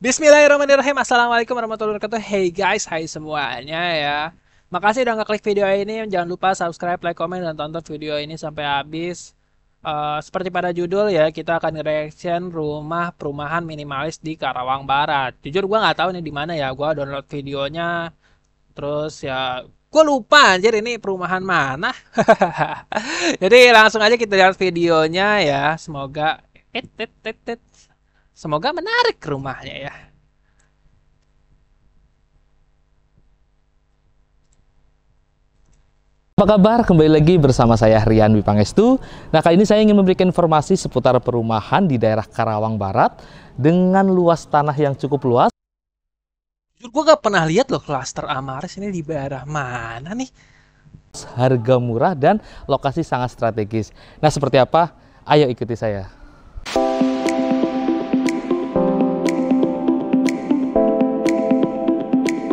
Bismillahirrahmanirrahim. Assalamualaikum warahmatullahi wabarakatuh. Hey guys, hai semuanya ya. Makasih udah ngeklik video ini. Jangan lupa subscribe, like, komen, dan tonton video ini sampai habis. Seperti pada judul ya, kita akan reaction rumah perumahan minimalis di Karawang Barat. Jujur gue nggak tahu nih di mana ya. Gue download videonya, terus ya gue lupa anjir ini perumahan mana. Jadi langsung aja kita lihat videonya ya. Semoga menarik rumahnya ya. Apa kabar? Kembali lagi bersama saya Rian Wipangestu. Nah, kali ini saya ingin memberikan informasi seputar perumahan di daerah Karawang Barat dengan luas tanah yang cukup luas, Jujur gue gak pernah lihat loh klaster Amaris ini di daerah mana nih. harga murah, dan lokasi sangat strategis. Nah, seperti apa? Ayo ikuti saya.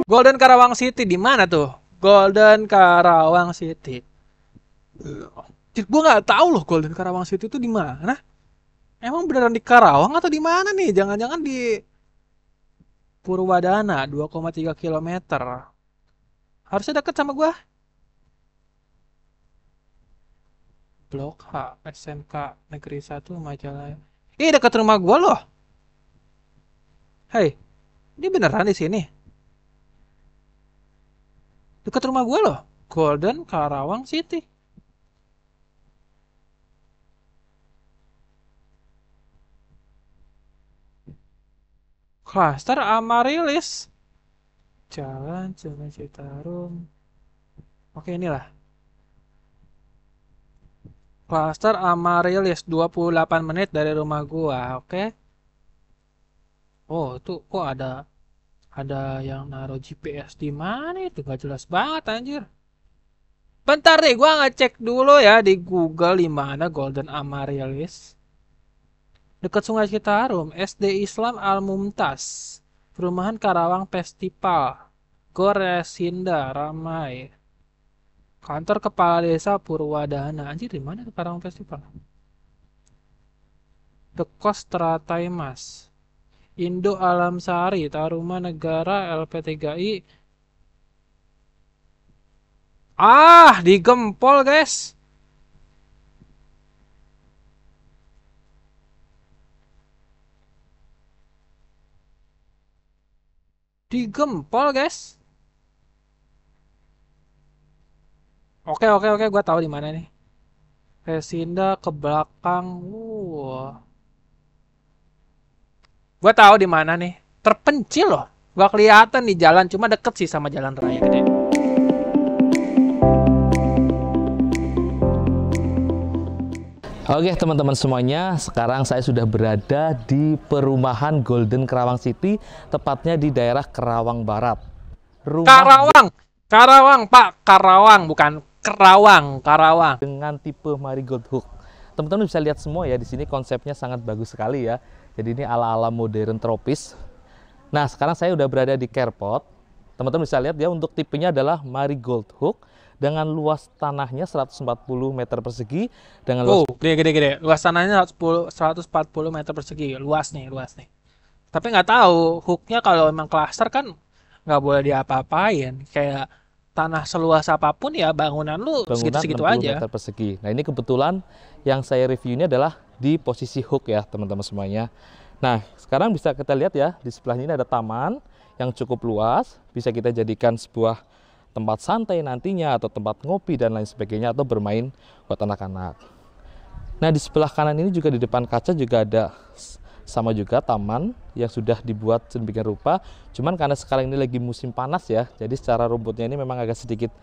Golden Karawang City di mana tuh? Golden Karawang City. Gue nggak tahu loh Golden Karawang City itu di mana. Emang beneran di Karawang atau di mana nih? Jangan-jangan di Purwadana 2,3 kilometer. Harusnya deket sama gua. Blok H, SMK Negeri 1 Majalaya. Ih, dekat rumah gua loh. Hei, ini beneran di sini? Dekat rumah gua loh. Golden Karawang City. Klaster Amarilis. Jalan Citarum. Oke, inilah. Klaster Amarilis 28 menit dari rumah gua, oke? Oh, itu kok ada yang naruh GPS di mana itu? Gak jelas banget anjir. Bentar deh, gua ngecek dulu ya di Google di mana Golden Amarilis. Dekat Sungai Citarum, SD Islam Al Mumtaz. Perumahan Karawang Festival. Goresinda ramai. Kantor Kepala Desa Purwadana. Anjir, di mana tuh Karawang Festival? The Kos Teratai Mas. Indo Alam Sari, Taruman Negara, LP3I. Ah, di Gempol, guys. Di Gempol, guys. Oke, gue tahu di mana nih. Resinda ke belakang. Gue tahu di mana nih. Terpencil loh. Gak kelihatan di jalan, cuma deket sih sama jalan raya gede. Oke, teman-teman semuanya, sekarang saya sudah berada di perumahan Golden Karawang City, tepatnya di daerah Karawang Barat. Karawang, Karawang, Pak, Karawang, bukan Kerawang, Karawang. Dengan tipe Marigold Hook. Teman-teman bisa lihat semua ya, di sini konsepnya sangat bagus sekali ya. Jadi ini ala-ala modern tropis. Nah, sekarang saya udah berada di carport. Teman-teman bisa lihat ya, untuk tipenya adalah Marigold Hook dengan luas tanahnya 140 meter persegi dengan luas. Oh, gede. Luas tanahnya 140 meter persegi. Luas nih, luas nih. Tapi nggak tahu, hooknya kalau memang klaster kan nggak boleh diapa-apain. Kayak tanah seluas apapun ya bangunan lu Bangunan segitu-segitu 60 aja. meter persegi. Nah, ini kebetulan yang saya review ini adalah di posisi hook ya, teman-teman semuanya. Nah, sekarang bisa kita lihat ya, di sebelah ini ada taman yang cukup luas, bisa kita jadikan sebuah tempat santai nantinya, atau tempat ngopi dan lain sebagainya, atau bermain buat anak-anak. Nah, di sebelah kanan ini juga, di depan kaca juga ada sama juga taman yang sudah dibuat sedemikian rupa. Cuman karena sekarang ini lagi musim panas ya, jadi secara rumputnya ini memang agak sedikit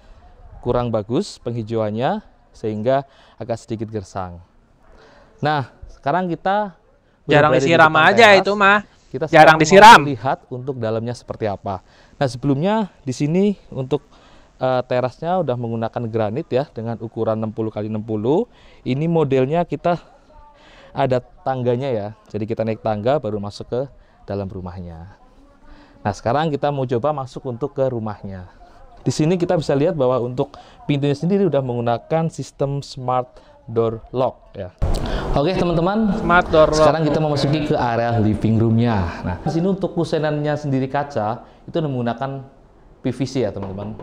kurang bagus penghijauannya, sehingga agak sedikit gersang. Nah, sekarang kita Jarang disiram aja itu mah. Kita Jarang sekarang mau disiram. melihat untuk dalamnya seperti apa. Nah, sebelumnya di sini untuk terasnya udah menggunakan granit ya, dengan ukuran 60 kali 60. Ini modelnya kita ada tangganya ya. Jadi kita naik tangga baru masuk ke dalam rumahnya. Nah, sekarang kita mau coba masuk untuk ke rumahnya. Di sini kita bisa lihat bahwa untuk pintunya sendiri udah menggunakan sistem smart door lock ya. Oke teman-teman, Smart door lock. sekarang kita memasuki ke area living roomnya. Nah, di sini untuk kusenannya sendiri kaca itu menggunakan PVC ya teman-teman.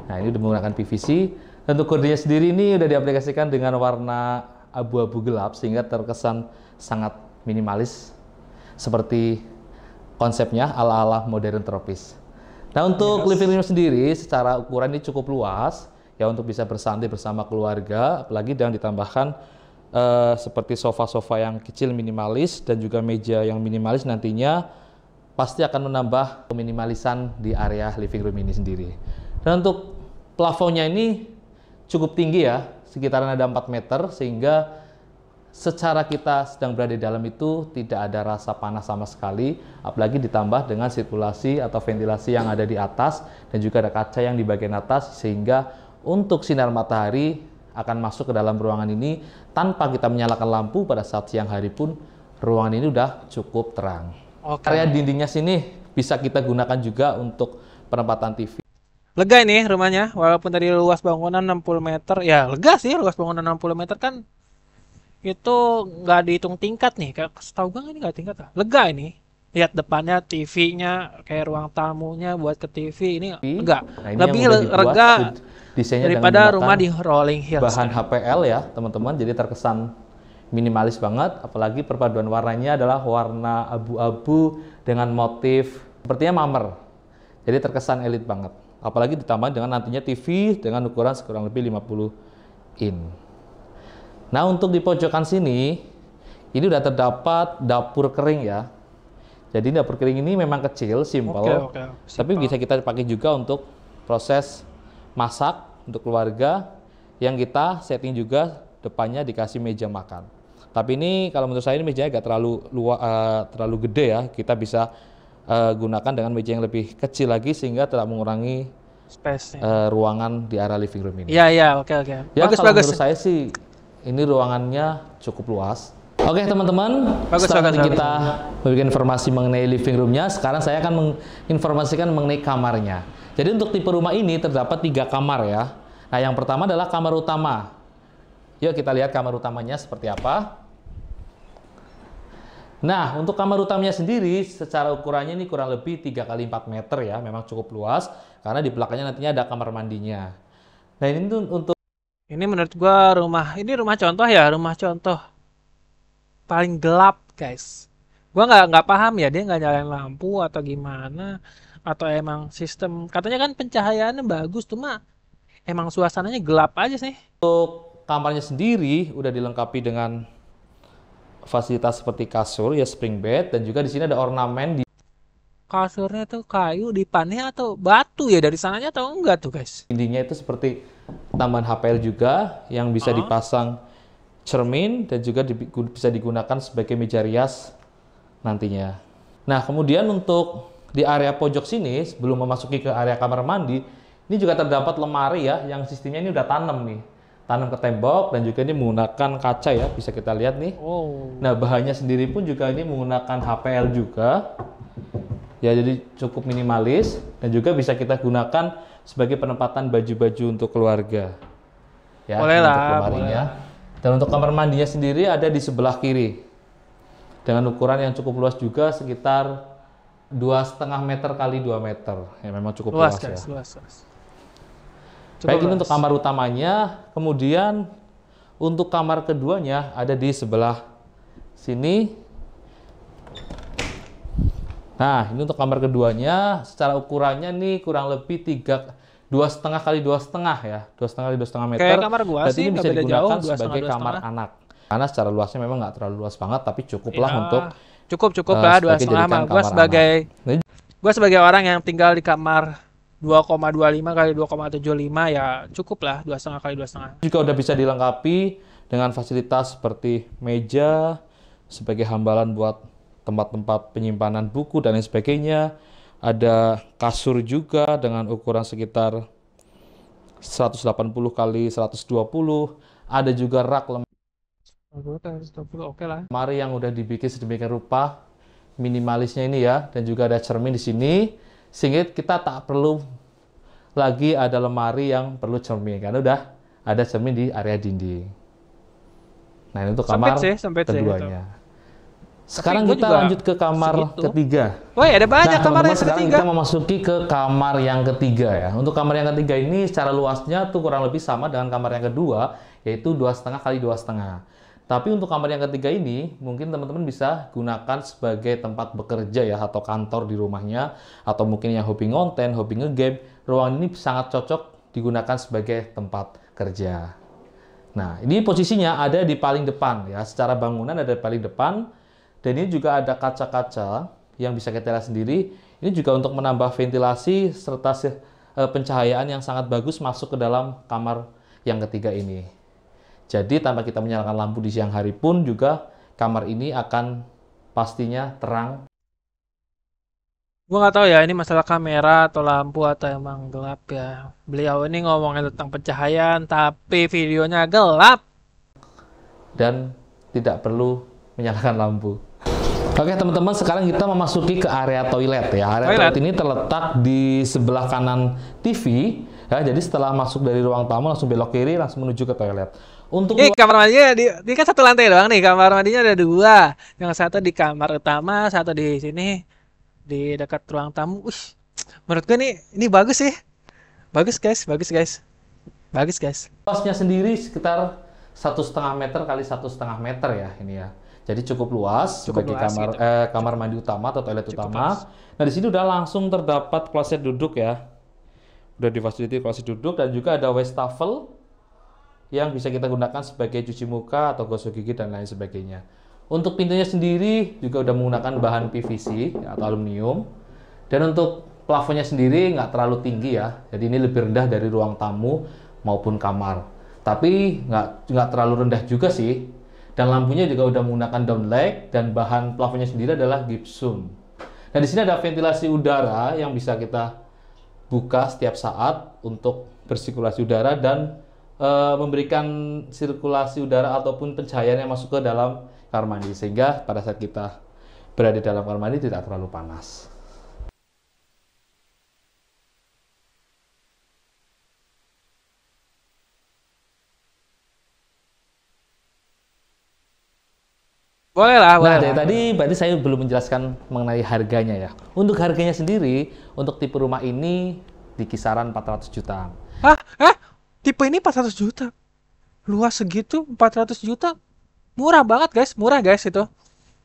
Nah, ini udah menggunakan PVC. Dan untuk kordenya sendiri ini udah diaplikasikan dengan warna abu-abu gelap sehingga terkesan sangat minimalis seperti konsepnya ala-ala modern tropis. Nah, untuk living room sendiri secara ukuran ini cukup luas ya untuk bisa bersantai bersama keluarga, apalagi dengan ditambahkan seperti sofa-sofa yang kecil minimalis dan juga meja yang minimalis nantinya pasti akan menambah keminimalisan di area living room ini sendiri. Dan untuk plafonnya ini cukup tinggi ya, sekitaran ada 4 meter sehingga secara kita sedang berada di dalam itu tidak ada rasa panas sama sekali, apalagi ditambah dengan sirkulasi atau ventilasi yang ada di atas dan juga ada kaca yang di bagian atas sehingga untuk sinar matahari akan masuk ke dalam ruangan ini tanpa kita menyalakan lampu pada saat siang hari pun ruangan ini udah cukup terang. Area dindingnya sini bisa kita gunakan juga untuk penempatan TV. Lega ini rumahnya, walaupun tadi luas bangunan 60 meter, ya lega sih luas bangunan 60 meter kan itu nggak dihitung tingkat nih, kayak setahu gue ini nggak tingkat lah. Lega ini, lihat depannya TV-nya kayak ruang tamunya buat ke TV ini lega, Nah, ini lebih yang udah dibuat, lega desainnya daripada dengan rumah di Rolling Hills. bahan HPL ya teman-teman, jadi terkesan minimalis banget, apalagi perpaduan warnanya adalah warna abu-abu dengan motif sepertinya marmer, jadi terkesan elit banget, apalagi ditambah dengan nantinya TV dengan ukuran kurang lebih 50 in. Nah, untuk di pojokan sini ini udah terdapat dapur kering ya. Jadi dapur kering ini memang kecil, simple, tapi bisa kita pakai juga untuk proses masak untuk keluarga yang kita setting juga depannya dikasih meja makan. Tapi ini kalau menurut saya ini mejanya agak terlalu gede ya. Kita bisa gunakan dengan meja yang lebih kecil lagi sehingga tidak mengurangi space ruangan di area living room ini. Iya, oke. Ya, kalau menurut saya sih ini ruangannya cukup luas. Oke teman-teman, setelah kita memberikan informasi mengenai living roomnya, sekarang saya akan menginformasikan mengenai kamarnya. Jadi untuk tipe rumah ini terdapat 3 kamar ya. Nah, yang pertama adalah kamar utama. Yuk kita lihat kamar utamanya seperti apa. Nah, untuk kamar utamanya sendiri secara ukurannya ini kurang lebih 3 kali 4 meter ya, memang cukup luas karena di belakangnya nantinya ada kamar mandinya. Nah, ini untuk ini menurut gua rumah contoh ya, rumah contoh paling gelap guys. Gua nggak paham ya dia nggak nyalain lampu atau gimana, atau emang sistem katanya kan pencahayaannya bagus, cuma emang suasananya gelap aja sih. Untuk kamarnya sendiri udah dilengkapi dengan fasilitas seperti kasur ya, spring bed, dan juga di sini ada ornamen di kasurnya tuh kayu dipannya atau batu ya, dari sananya atau enggak tuh guys? dindingnya itu seperti tambahan HPL juga yang bisa dipasang cermin dan juga bisa digunakan sebagai meja rias nantinya. Nah, kemudian untuk di area pojok sini sebelum memasuki ke area kamar mandi, ini juga terdapat lemari ya yang sistemnya ini udah tanam nih. Tanam ke tembok dan juga ini menggunakan kaca ya, bisa kita lihat nih. Nah, bahannya sendiri pun juga ini menggunakan HPL juga. Ya, jadi cukup minimalis dan juga bisa kita gunakan sebagai penempatan baju-baju untuk keluarga. Ya, boleh untuk lah, lemarinya. Dan untuk kamar mandinya sendiri ada di sebelah kiri. Dengan ukuran yang cukup luas juga, sekitar 2,5 meter kali 2 meter. Ya, memang cukup luas ya. Luas. Baik, ini untuk kamar utamanya. Kemudian untuk kamar keduanya ada di sebelah sini. Nah, ini untuk kamar keduanya, secara ukurannya nih kurang lebih 2,5 kali 2,5 ya, 2,5 kali 2,5 meter. Kayak kamar gua sih, ini bisa digunakan jauh, sebagai kamar anak. Karena secara luasnya memang nggak terlalu luas banget, tapi cukuplah untuk cukup lah 2,5. Gua sebagai orang yang tinggal di kamar 2,25 kali 2,75 ya cukup lah 2,5 kali 2,5. Juga udah bisa dilengkapi dengan fasilitas seperti meja sebagai hambalan buat tempat-tempat penyimpanan buku dan lain sebagainya. Ada kasur juga dengan ukuran sekitar 180 kali 120. Ada juga rak lemari yang udah dibikin sedemikian rupa, minimalisnya ini ya, dan juga ada cermin di sini sehingga kita tak perlu lagi ada lemari yang perlu cermin karena udah ada cermin di area dinding. Nah, ini untuk kamar sempit sih, keduanya. Sekarang gua kita juga lanjut ke kamar segitu. ketiga. Woi, ada banyak Nah, kamar teman-teman, yang sekarang ketiga. kita memasuki ke kamar yang ketiga ya. Untuk kamar yang ketiga ini secara luasnya tuh kurang lebih sama dengan kamar yang kedua, yaitu 2,5 kali 2,5. Tapi untuk kamar yang ketiga ini, mungkin teman-teman bisa gunakan sebagai tempat bekerja ya, atau kantor di rumahnya, atau mungkin yang hobi ngonten, hobi ngegame. Ruangan ini sangat cocok digunakan sebagai tempat kerja. Nah, ini posisinya ada di paling depan ya. Secara bangunan ada di paling depan. Dan ini juga ada kaca-kaca yang bisa kita lihat sendiri. Ini juga untuk menambah ventilasi serta pencahayaan yang sangat bagus masuk ke dalam kamar yang ketiga ini. Jadi tanpa kita menyalakan lampu di siang hari pun juga kamar ini akan pastinya terang. Gua nggak tahu ya ini masalah kamera atau lampu atau emang gelap ya. Beliau ini ngomongin tentang pencahayaan tapi videonya gelap. Dan tidak perlu menyalakan lampu. Oke teman-teman, sekarang kita memasuki ke area toilet ya. Area toilet ini terletak di sebelah kanan TV ya. Jadi setelah masuk dari ruang tamu langsung belok kiri langsung menuju ke toilet. Untuk Kamar mandinya di kan satu lantai doang nih. Kamar mandinya ada dua. Yang satu di kamar utama, satu di sini di dekat ruang tamu. Menurut gue ini bagus sih. Bagus guys, bagus guys. Bagus guys. luasnya sendiri sekitar 1,5 meter kali 1,5 meter ya ini ya. Jadi cukup luas sebagai kamar gitu. kamar mandi utama atau toilet utama. Luas. Nah, di sini udah langsung terdapat kloset duduk ya. Udah difasilitasi kloset duduk dan juga ada wastafel yang bisa kita gunakan sebagai cuci muka atau gosok gigi dan lain sebagainya. Untuk pintunya sendiri juga udah menggunakan bahan PVC atau aluminium. Dan untuk plafonnya sendiri nggak terlalu tinggi ya. Jadi ini lebih rendah dari ruang tamu maupun kamar. Tapi nggak terlalu rendah juga sih. Dan lampunya juga udah menggunakan downlight dan bahan plafonnya sendiri adalah gypsum. Nah, di sini ada ventilasi udara yang bisa kita buka setiap saat untuk bersirkulasi udara dan memberikan sirkulasi udara ataupun pencahayaan yang masuk ke dalam kamar mandi sehingga pada saat kita berada di dalam kamar mandi tidak terlalu panas. Boleh lah, boleh Nah, dari lah. tadi berarti saya belum menjelaskan mengenai harganya ya. Untuk harganya sendiri, untuk tipe rumah ini di kisaran 400 juta. Hah? Tipe ini 400 juta. Luas segitu 400 juta. Murah guys itu.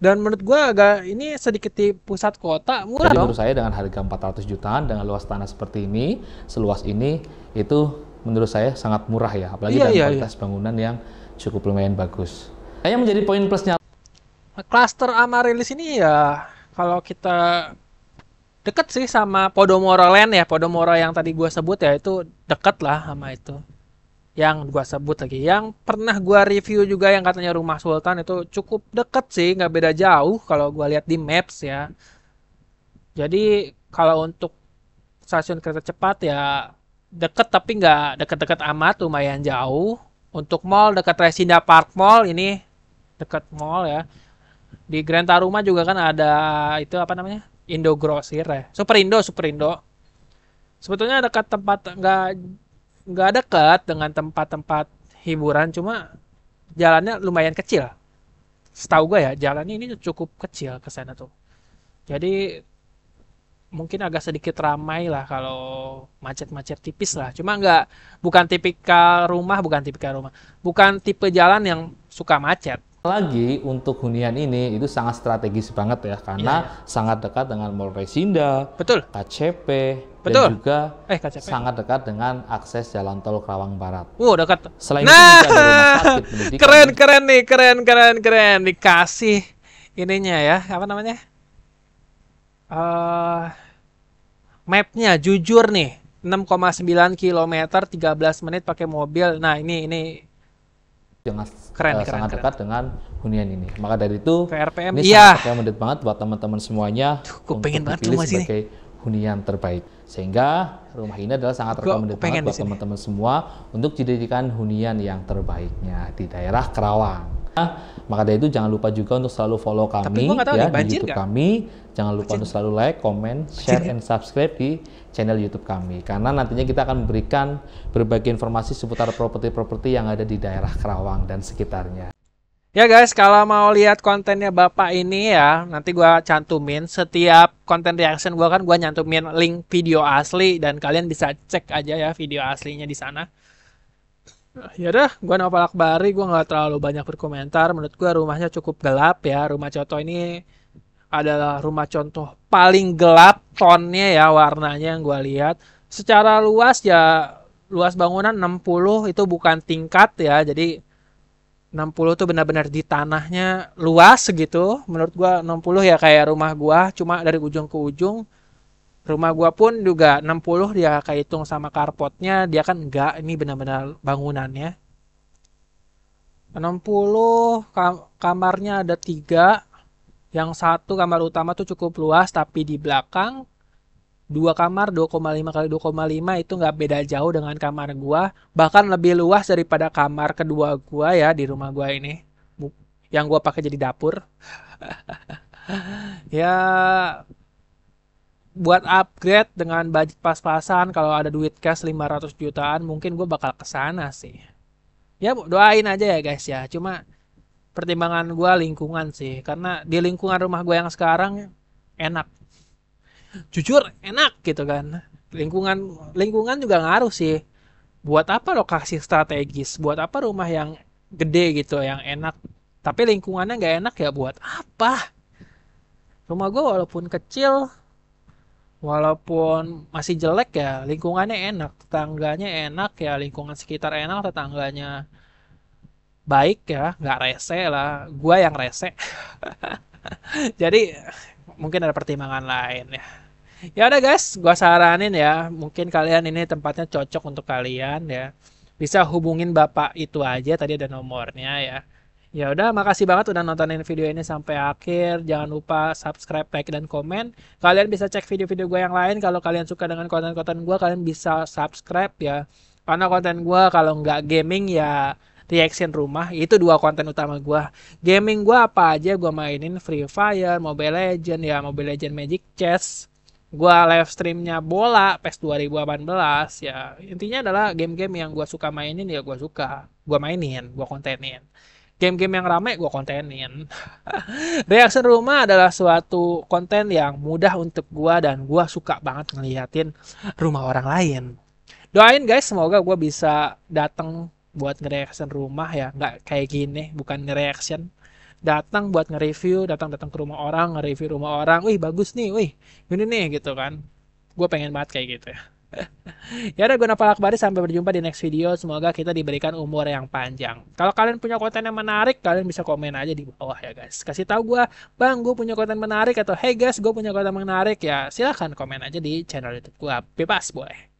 Dan menurut gua agak ini sedikit di pusat kota, murah Jadi dong. menurut saya dengan harga 400 jutaan dengan luas tanah seperti ini, seluas ini, itu menurut saya sangat murah ya. Apalagi Iya, dengan iya, kualitas bangunan yang cukup lumayan bagus. Nah, yang menjadi poin plusnya Cluster Amaryllis ini ya kalau kita deket sih sama Podomoro Land ya, Podomoro yang tadi gua sebut ya itu deket lah sama itu. Yang gua sebut lagi, yang pernah gua review juga yang katanya Rumah Sultan itu cukup deket sih, nggak beda jauh kalau gua lihat di Maps ya. Jadi kalau untuk stasiun kereta cepat ya deket tapi nggak deket-deket amat, lumayan jauh. Untuk mall dekat Resinda Park Mall ini dekat mall ya. Di Grand Taruma juga kan ada itu apa namanya? Indogrosir ya. Superindo. Sebetulnya dekat tempat nggak dekat dengan tempat-tempat hiburan, cuma jalannya lumayan kecil. Setahu gue ya, jalannya ini cukup kecil ke sana tuh. Jadi mungkin agak sedikit ramai lah kalau macet-macet tipis lah. Cuma bukan tipikal rumah. Bukan tipe jalan yang suka macet. lagi untuk hunian ini itu sangat strategis banget ya karena sangat dekat dengan Mall Resinda, Betul. KCP, dan Betul. juga KCP. sangat dekat dengan akses Jalan Tol Karawang Barat. Dekat. Selain itu juga ada rumah sakit pendidikan. Keren nih, keren. Dikasih ininya ya, apa namanya? Mapnya jujur nih, 6,9 km 13 menit pakai mobil. Nah, ini Dengan keren. sangat dekat dengan hunian ini. Maka dari itu, VRPM, ini iya. sangat recommended banget buat teman-teman semuanya Gue pengen banget dipilih rumah sini. sebagai hunian terbaik. Sehingga rumah ini adalah sangat recommended banget buat teman-teman semua untuk dijadikan hunian yang terbaiknya di daerah Kerawang. Maka dari itu jangan lupa juga untuk selalu follow kami ya di YouTube kami. Jangan lupa untuk selalu like, comment, share, and subscribe di channel YouTube kami. Karena nantinya kita akan memberikan berbagai informasi seputar properti-properti yang ada di daerah Kerawang dan sekitarnya. Ya guys, kalau mau lihat kontennya Bapak ini ya, nanti gua cantumin setiap konten reaction gua kan gua nyantumin link video asli dan kalian bisa cek aja ya video aslinya di sana. Ya udah, gua Noval Akbari, gua nggak terlalu banyak berkomentar. Menurut gua rumahnya cukup gelap ya. Rumah Coto ini adalah rumah contoh paling gelap tonnya ya warnanya yang gua lihat. Secara luas ya luas bangunan 60 itu bukan tingkat ya. Jadi 60 tuh benar-benar di tanahnya luas segitu. Menurut gua 60 ya kayak rumah gua, cuma dari ujung ke ujung. Rumah gua pun juga 60 dia kayak hitung sama carportnya, dia kan enggak, ini benar-benar bangunannya. 60 kamarnya ada 3. Yang satu kamar utama tuh cukup luas tapi di belakang dua kamar 2,5 kali 2,5 itu nggak beda jauh dengan kamar gua, bahkan lebih luas daripada kamar kedua gua ya di rumah gua ini. Yang gua pakai jadi dapur. Ya buat upgrade dengan budget pas-pasan kalau ada duit cash 500 jutaan mungkin gue bakal kesana sih. Ya doain aja ya guys ya. Cuma pertimbangan gue lingkungan sih. Karena di lingkungan rumah gue yang sekarang enak. Jujur enak gitu kan. Lingkungan juga ngaruh sih. Buat apa lokasi strategis? Buat apa rumah yang gede gitu yang enak? Tapi lingkungannya nggak enak ya buat apa? Rumah gue walaupun kecil, walaupun masih jelek ya, lingkungannya enak, tetangganya enak ya, lingkungan sekitar enak, tetangganya baik ya, nggak rese lah. Gua yang rese. Jadi mungkin ada pertimbangan lain ya. Ya udah guys, gua saranin ya, mungkin kalian ini tempatnya cocok untuk kalian ya. Bisa hubungin bapak itu aja, tadi ada nomornya ya. Ya udah, makasih banget udah nontonin video ini sampai akhir. Jangan lupa subscribe, like, dan komen. Kalian bisa cek video-video gue yang lain. Kalau kalian suka dengan konten-konten gue, kalian bisa subscribe ya. Karena konten gue kalau nggak gaming ya reaction rumah. Itu dua konten utama gue. Gaming gue apa aja gue mainin Free Fire, Mobile Legend ya, Mobile Legend Magic Chess. Gua live streamnya bola PES 2018 ya. Intinya adalah game-game yang gua suka mainin ya gua suka. Gua mainin, gua kontenin. Game-game yang rame gue kontenin. Reaction rumah adalah suatu konten yang mudah untuk gue dan gue suka banget ngeliatin rumah orang lain. Doain guys, semoga gue bisa datang buat nge-reaction rumah ya, nggak kayak gini, bukan nge-reaction. Datang buat nge-review, datang-datang ke rumah orang, nge-review rumah orang. Wih bagus nih, wih ini nih gitu kan. Gue pengen banget kayak gitu ya. Ya udah gue Nopal Akbari, sampai berjumpa di next video. Semoga kita diberikan umur yang panjang. Kalau kalian punya konten yang menarik, kalian bisa komen aja di bawah ya guys. Kasih tahu gue, bang gue punya konten menarik, atau hey guys gue punya konten menarik ya. Silahkan komen aja di channel YouTube gue. Bebas boleh.